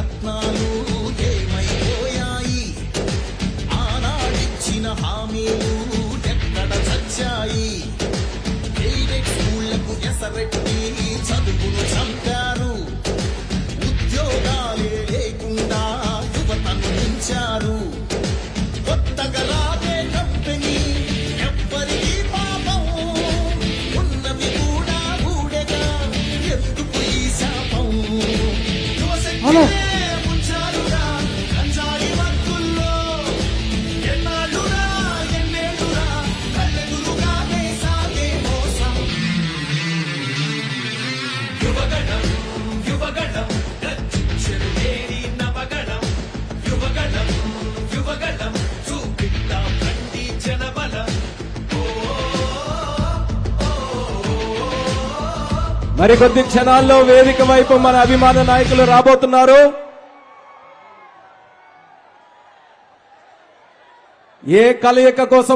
రత్నాలు ఏమైపోయాయి? ఆనాడిచ్చిన హామీలు ఎక్కడ చచ్చాయి? ఎయిడెడ్ స్కూళ్లకు ఎసరెట్టి చదువును చంపారు. ఉద్యోగాలే లేకుండా యువతను ఉంచారు. కొత్తగా రాబే కంపెనీ ఎవ్వరికీ పాపం, ఉన్నవి కూడా ఊడగా ఎందుకు ఈ శాపం? యువశక్తినే ముంచారురా గంజాయి మత్తుల్లో. ఎన్నాళ్ళురా ఎన్నేళ్ళురా కళ్ళెదురుగానే సాగే మోసం. యువగణం యువగణం రచించెను నేరి నవగణం. యువగణం యువగణం చూపిద్దాం రండి జనబలం. మరికొద్ది క్షణాల్లో వేదిక వైపు మన అభిమాన నాయకులు రాబోతున్నారు. ఏ కలయిక కోసం